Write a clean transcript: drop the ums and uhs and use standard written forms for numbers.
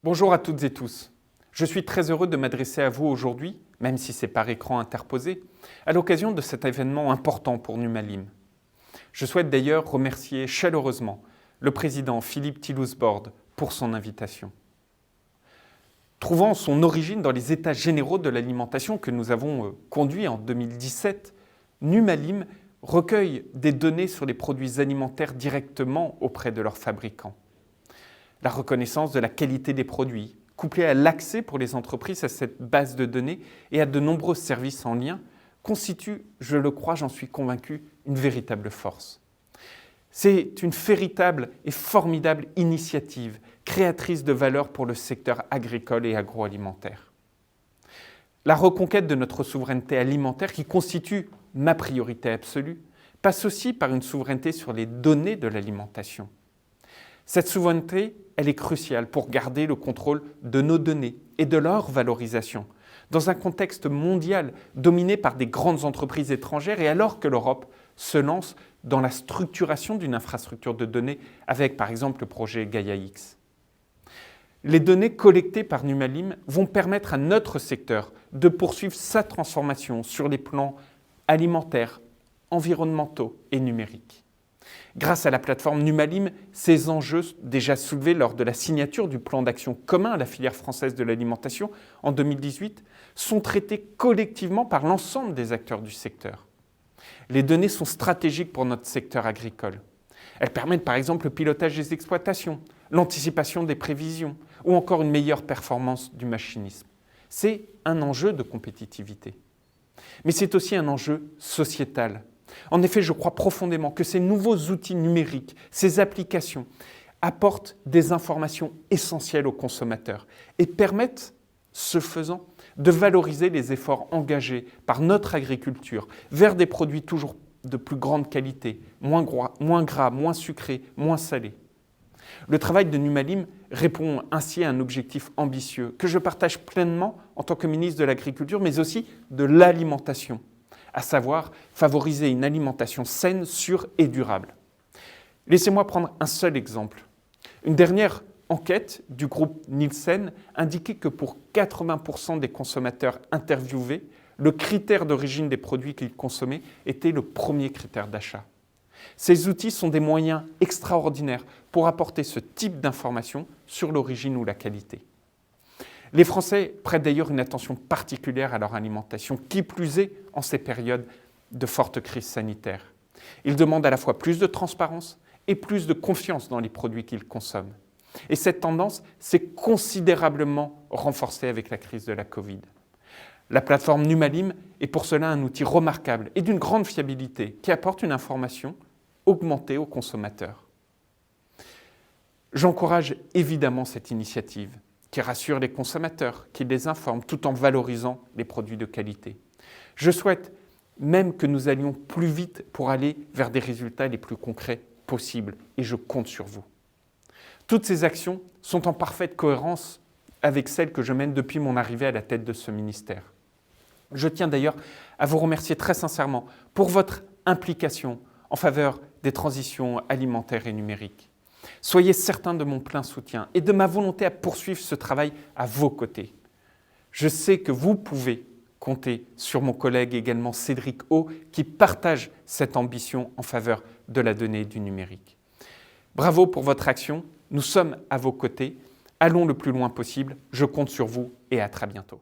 Bonjour à toutes et tous. Je suis très heureux de m'adresser à vous aujourd'hui, même si c'est par écran interposé, à l'occasion de cet événement important pour Numalim. Je souhaite d'ailleurs remercier chaleureusement le président Philippe Thillouz-Borde pour son invitation. Trouvant son origine dans les états généraux de l'alimentation que nous avons conduits en 2017, Numalim recueille des données sur les produits alimentaires directement auprès de leurs fabricants. La reconnaissance de la qualité des produits, couplée à l'accès pour les entreprises à cette base de données et à de nombreux services en lien, constitue, je le crois, j'en suis convaincu, une véritable force. C'est une véritable et formidable initiative créatrice de valeur pour le secteur agricole et agroalimentaire. La reconquête de notre souveraineté alimentaire, qui constitue ma priorité absolue, passe aussi par une souveraineté sur les données de l'alimentation. Cette souveraineté, elle est cruciale pour garder le contrôle de nos données et de leur valorisation, dans un contexte mondial dominé par des grandes entreprises étrangères et alors que l'Europe se lance dans la structuration d'une infrastructure de données avec par exemple le projet Gaia-X. Les données collectées par Numalim vont permettre à notre secteur de poursuivre sa transformation sur les plans alimentaires, environnementaux et numériques. Grâce à la plateforme Numalim, ces enjeux déjà soulevés lors de la signature du plan d'action commun à la filière française de l'alimentation en 2018 sont traités collectivement par l'ensemble des acteurs du secteur. Les données sont stratégiques pour notre secteur agricole. Elles permettent par exemple le pilotage des exploitations, l'anticipation des prévisions ou encore une meilleure performance du machinisme. C'est un enjeu de compétitivité. Mais c'est aussi un enjeu sociétal. En effet, je crois profondément que ces nouveaux outils numériques, ces applications, apportent des informations essentielles aux consommateurs et permettent, ce faisant, de valoriser les efforts engagés par notre agriculture vers des produits toujours de plus grande qualité, moins gras, moins sucrés, moins salés. Le travail de Numalim répond ainsi à un objectif ambitieux que je partage pleinement en tant que ministre de l'Agriculture, mais aussi de l'alimentation, à savoir favoriser une alimentation saine, sûre et durable. Laissez-moi prendre un seul exemple. Une dernière enquête du groupe Nielsen indiquait que pour 80% des consommateurs interviewés, le critère d'origine des produits qu'ils consommaient était le premier critère d'achat. Ces outils sont des moyens extraordinaires pour apporter ce type d'informations sur l'origine ou la qualité. Les Français prêtent d'ailleurs une attention particulière à leur alimentation, qui plus est en ces périodes de forte crise sanitaire. Ils demandent à la fois plus de transparence et plus de confiance dans les produits qu'ils consomment. Et cette tendance s'est considérablement renforcée avec la crise de la Covid. La plateforme Numalim est pour cela un outil remarquable et d'une grande fiabilité qui apporte une information augmentée aux consommateurs. J'encourage évidemment cette initiative qui rassure les consommateurs, qui les informe tout en valorisant les produits de qualité. Je souhaite même que nous allions plus vite pour aller vers des résultats les plus concrets possibles et je compte sur vous. Toutes ces actions sont en parfaite cohérence avec celles que je mène depuis mon arrivée à la tête de ce ministère. Je tiens d'ailleurs à vous remercier très sincèrement pour votre implication en faveur des transitions alimentaires et numériques. Soyez certains de mon plein soutien et de ma volonté à poursuivre ce travail à vos côtés. Je sais que vous pouvez compter sur mon collègue également Cédric O, qui partage cette ambition en faveur de la donnée et du numérique. Bravo pour votre action, nous sommes à vos côtés. Allons le plus loin possible, je compte sur vous et à très bientôt.